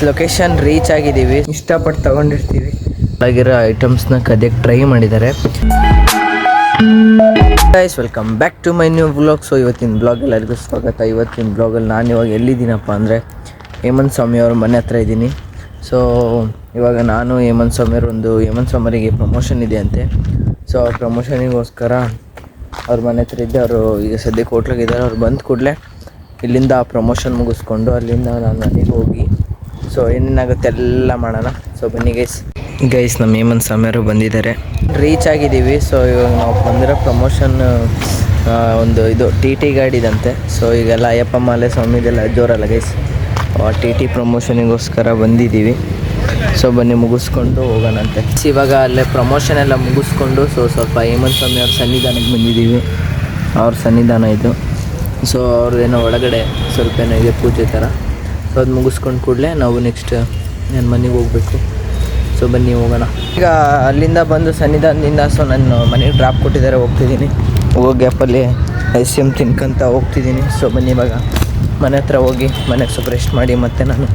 Location reach ಆಗಿದ್ದೀವಿ. ಇಷ್ಟಪಟ್ಟು ತಗೊಂಡಿರ್ತೀವಿ. ಆಗಿರೋ ಐಟಮ್ಸ್ನ ಕದಿಯಕ್ಕೆ ಟ್ರೈ ಮಾಡಿದ್ದಾರೆ. Guys welcome back to my new vlog. So ಇವತ್ತಿನ ಬ್ಲಾಗ್ ಎಲ್ಲರಿಗೂ ಸ್ವಾಗತ. ಇವತ್ತಿನ ಬ್ಲಾಗಲ್ಲಿ ನಾನು ಇವಾಗ ಎಲ್ಲಿದ್ದೀನಪ್ಪ ಅಂದರೆ ಹೇಮಂತ್ ಸ್ವಾಮಿ ಅವ್ರ ಮನೆ ಹತ್ರ ಇದ್ದೀನಿ. ಸೊ ಇವಾಗ ನಾನು ಹೇಮಂತ್ ಸ್ವಾಮಿಯವ್ರ ಹೇಮಂತ್ ಸ್ವಾಮಿಯವರಿಗೆ ಪ್ರಮೋಷನ್ ಇದೆ ಅಂತೆ. ಸೊ ಆ ಪ್ರಮೋಷನಿಗೋಸ್ಕರ ಅವ್ರ ಮನೆ ಹತ್ರ ಇದ್ದೆ. ಅವರು ಈಗ ಸದ್ಯಕ್ಕೆ ಹೋಟ್ಲಾಗಿದ್ದಾರೆ. ಅವ್ರು ಬಂದ ಕೂಡಲೇ ಇಲ್ಲಿಂದ ಪ್ರಮೋಷನ್ ಮುಗಿಸ್ಕೊಂಡು ಅಲ್ಲಿಂದ ನಾನು ಮನೆಗೆ ಹೋಗಿ ಸೊ ಏನೇನಾಗುತ್ತೆ ಎಲ್ಲ ಮಾಡೋಣ. ಸೊ ಬನ್ನಿ ಗೈಸ್ ನಮ್ಮ ಹೇಮಂತ್ ಸ್ವಾಮಿಯವರು ಬಂದಿದ್ದಾರೆ. ರೀಚ್ ಆಗಿದ್ದೀವಿ. ಸೊ ಇವಾಗ ನಾವು ಬಂದಿರೋ ಪ್ರಮೋಷನ್ ಇದು ಟಿ ಗಾಡಿದಂತೆ. ಸೊ ಈಗೆಲ್ಲ ಅಯ್ಯಪ್ಪ ಮಾಲೆ ಸ್ವಾಮಿದೆಲ್ಲ ಜೋರಲ್ಲ ಗೈಸ್. ಟಿ ಪ್ರಮೋಷನಿಗೋಸ್ಕರ ಬಂದಿದ್ದೀವಿ. ಸೊ ಬನ್ನಿ ಮುಗಿಸ್ಕೊಂಡು ಹೋಗೋಣಂತೆ. ಇವಾಗ ಅಲ್ಲೇ ಪ್ರಮೋಷನ್ ಎಲ್ಲ ಮುಗಿಸ್ಕೊಂಡು ಸ್ವಲ್ಪ ಹೇಮಂತ್ ಸ್ವಾಮಿ ಅವ್ರ ಸನ್ನಿಧಾನಕ್ಕೆ ಬಂದಿದ್ದೀವಿ. ಅವ್ರ ಸನ್ನಿಧಾನ ಇದು. ಸೊ ಅವ್ರದ್ದೇನೋ ಒಳಗಡೆ ಸ್ವಲ್ಪ ಏನೋ ಇದೆ ಪೂಜೆ ಥರ. ಸೊ ಅದು ಮುಗಿಸ್ಕೊಂಡು ಕೂಡಲೇ ನಾವು ನೆಕ್ಸ್ಟ್ ನನ್ನ ಮನೆಗೆ ಹೋಗಬೇಕು. ಸೊ ಬನ್ನಿ ಹೋಗೋಣ. ಈಗ ಅಲ್ಲಿಂದ ಬಂದು ಸನ್ನಿಧಾನದಿಂದ ಸೊ ನನ್ನ ಮನೆಗೆ ಡ್ರಾಪ್ ಕೊಟ್ಟಿದ್ದಾರೆ, ಹೋಗ್ತಿದ್ದೀನಿ. ಹೋಗೋ ಗ್ಯಾಪಲ್ಲಿ ಐಸ್ ಕ್ರೀಮ್ ತಿನ್ಕೊಂತ ಹೋಗ್ತಿದ್ದೀನಿ. ಸೊ ಬನ್ನಿ ಇವಾಗ ಮನೆ ಹತ್ರ ಹೋಗಿ ಮನೆಗೆ ಸ್ವಲ್ಪ ರೆಸ್ಟ್ ಮಾಡಿ ಮತ್ತೆ ನಾನು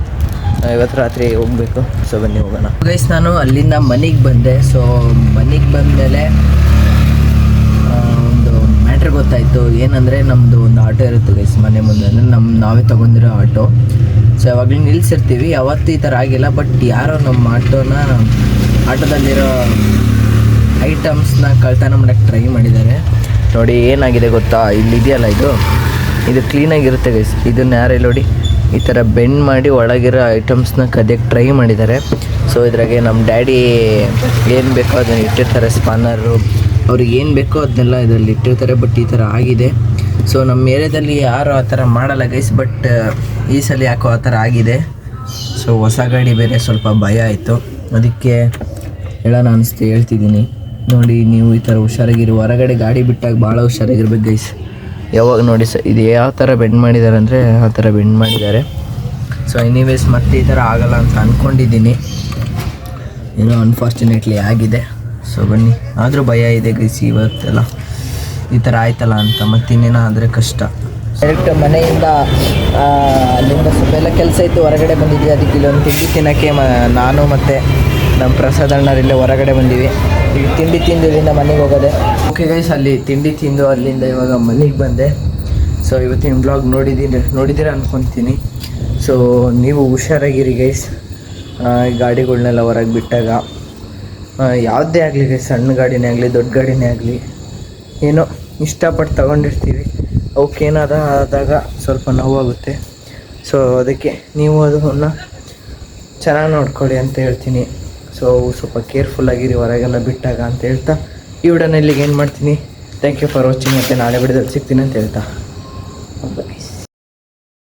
ಇವತ್ತು ರಾತ್ರಿ ಹೋಗಬೇಕು. ಸೊ ಬನ್ನಿ ಹೋಗೋಣ ಗೈಸ್. ನಾನು ಅಲ್ಲಿಂದ ಮನೆಗೆ ಬಂದೆ. ಸೊ ಮನೆಗೆ ಬಂದಮೇಲೆ ಒಂದು ಮ್ಯಾಟ್ರ್ ಗೊತ್ತಾಯಿತು. ಏನಂದರೆ ನಮ್ಮದು ಒಂದು ಆಟೋ ಇರುತ್ತೆ ಗೈಸ್ ಮನೆ ಮುಂದೆ. ಅಂದರೆ ನಾವೇ ತೊಗೊಂಡಿರೋ ಆಟೋ. ಸೊ ಯಾವಾಗಲೂ ನಿಲ್ಲಿಸಿರ್ತೀವಿ. ಯಾವತ್ತೂ ಈ ಥರ ಆಗಿಲ್ಲ. ಬಟ್ ಯಾರೋ ನಮ್ಮ ಆಟೋದಲ್ಲಿರೋ ಐಟಮ್ಸ್ನ ಕಳ್ತನ ಮಾಡೋಕ್ಕೆ ಟ್ರೈ ಮಾಡಿದ್ದಾರೆ. ನೋಡಿ ಏನಾಗಿದೆ ಗೊತ್ತಾ, ಇಲ್ಲಿದೆಯಲ್ಲ ಇದು ಕ್ಲೀನಾಗಿರುತ್ತೆ ಗೈಸ್. ಇದನ್ನ ಯಾರು ನೋಡಿ ಈ ಥರ ಬೆಂಡ್ ಮಾಡಿ ಒಳಗಿರೋ ಐಟಮ್ಸ್ನ ಕದಿಯಕ್ಕೆ ಟ್ರೈ ಮಾಡಿದ್ದಾರೆ. ಸೊ ಇದ್ರಾಗೆ ನಮ್ಮ ಡ್ಯಾಡಿ ಏನು ಬೇಕೋ ಅದನ್ನು ಇಟ್ಟಿರ್ತಾರೆ. ಸ್ಪಾನರು ಅವ್ರಿಗೆ ಏನು ಬೇಕೋ ಅದನ್ನೆಲ್ಲ ಇದರಲ್ಲಿ ಇಟ್ಟಿರ್ತಾರೆ. ಬಟ್ ಈ ಥರ ಆಗಿದೆ. ಸೊ ನಮ್ಮ ಏರಿಯಾದಲ್ಲಿ ಯಾರು ಆ ಥರ ಮಾಡಲ್ಲ ಗೈಸ್. ಬಟ್ ಈ ಸಲ ಯಾಕೋ ಆ ಥರ ಆಗಿದೆ. ಸೊ ಹೊಸ ಗಾಡಿ ಬೇರೆ ಸ್ವಲ್ಪ ಭಯ ಆಯಿತು. ಅದಕ್ಕೆ ಹೇಳೋಣ ಅನಿಸ್ತು, ಹೇಳ್ತಿದ್ದೀನಿ. ನೋಡಿ ನೀವು ಈ ಥರ ಹುಷಾರಾಗಿರಿ. ಹೊರಗಡೆ ಗಾಡಿ ಬಿಟ್ಟಾಗ ಭಾಳ ಹುಷಾರಾಗಿರ್ಬೇಕು ಗೈಸ್. ಯಾವಾಗ ನೋಡಿ ಇದು ಯಾವ ಥರ ಬೆಂಡ್ ಮಾಡಿದ್ದಾರೆ ಅಂದರೆ ಆ ಥರ ಬೆಂಡ್ ಮಾಡಿದ್ದಾರೆ. ಸೊ ಎನಿವೇಸ್ ಮತ್ತೆ ಈ ಥರ ಆಗಲ್ಲ ಅಂತ ಅಂದ್ಕೊಂಡಿದ್ದೀನಿ. ಏನೋ ಅನ್ಫಾರ್ಚುನೇಟ್ಲಿ ಆಗಿದೆ. ಸೊ ಬನ್ನಿ. ಆದರೂ ಭಯ ಇದೆ ಗೈಸ್. ಇವತ್ತೆಲ್ಲ ಈ ಥರ ಆಯ್ತಲ್ಲ ಅಂತ. ಮತ್ತಿನ್ನೇನೋ ಆದರೆ ಕಷ್ಟ. ಡೈರೆಕ್ಟ್ ಮನೆಯಿಂದ ಅಲ್ಲಿಂದ ಸ್ವಲ್ಪ ಎಲ್ಲ ಕೆಲಸ ಇತ್ತು, ಹೊರಗಡೆ ಬಂದಿದ್ವಿ. ಅದಕ್ಕೆ ಇಲ್ಲೊಂದು ತಿಂಡಿ ತಿನ್ನೋಕ್ಕೆ ನಾನು ಮತ್ತು ನಮ್ಮ ಪ್ರಸಾದ್ ಅಣ್ಣರಿಲ್ಲೇ ಹೊರಗಡೆ ಬಂದೀವಿ. ಈಗ ತಿಂಡಿ ತಿಂದು ಇಲ್ಲಿಂದ ಮನೆಗೆ ಹೋಗೋದೆ. ಓಕೆ ಗೈಸ್, ಅಲ್ಲಿ ತಿಂಡಿ ತಿಂದು ಅಲ್ಲಿಂದ ಇವಾಗ ಮನೆಗೆ ಬಂದೆ. ಸೊ ಇವತ್ತಿನ ಬ್ಲಾಗ್ ನೋಡಿದ್ದೀರ ಅಂದ್ಕೊತೀನಿ. ಸೊ ನೀವು ಹುಷಾರಾಗಿರಿ ಗೈಸ್. ಗಾಡಿಗಳನ್ನೆಲ್ಲ ಹೊರಗೆ ಬಿಟ್ಟಾಗ ಯಾವುದೇ ಆಗಲಿ ಗೈಸ್, ಸಣ್ಣ ಗಾಡಿನೇ ಆಗಲಿ ದೊಡ್ಡ ಗಾಡಿನೇ ಆಗಲಿ, ಏನೋ ಇಷ್ಟಪಟ್ಟು ತಗೊಂಡಿರ್ತೀವಿ. ಅವಕ್ಕೇನಾದಾಗ ಸ್ವಲ್ಪ ನೋವಾಗುತ್ತೆ. ಸೊ ಅದಕ್ಕೆ ನೀವು ಅದನ್ನು ಚೆನ್ನಾಗಿ ನೋಡ್ಕೊಳ್ಳಿ ಅಂತ ಹೇಳ್ತೀನಿ. ಸೊ ಸ್ವಲ್ಪ ಕೇರ್ಫುಲ್ಲಾಗಿರಿ ಹೊರಗೆಲ್ಲ ಬಿಟ್ಟಾಗ ಅಂತ ಹೇಳ್ತಾ ಈ ವಿಡಿಯೋನ ಇಲ್ಲಿಗೆ ಏನು ಮಾಡ್ತೀನಿ. Thank you for watching. ಮತ್ತು ನಾಳೆ ವಿಡಿಯೋದಲ್ಲಿ ಸಿಗ್ತೀನಿ ಅಂತ ಹೇಳ್ತಾ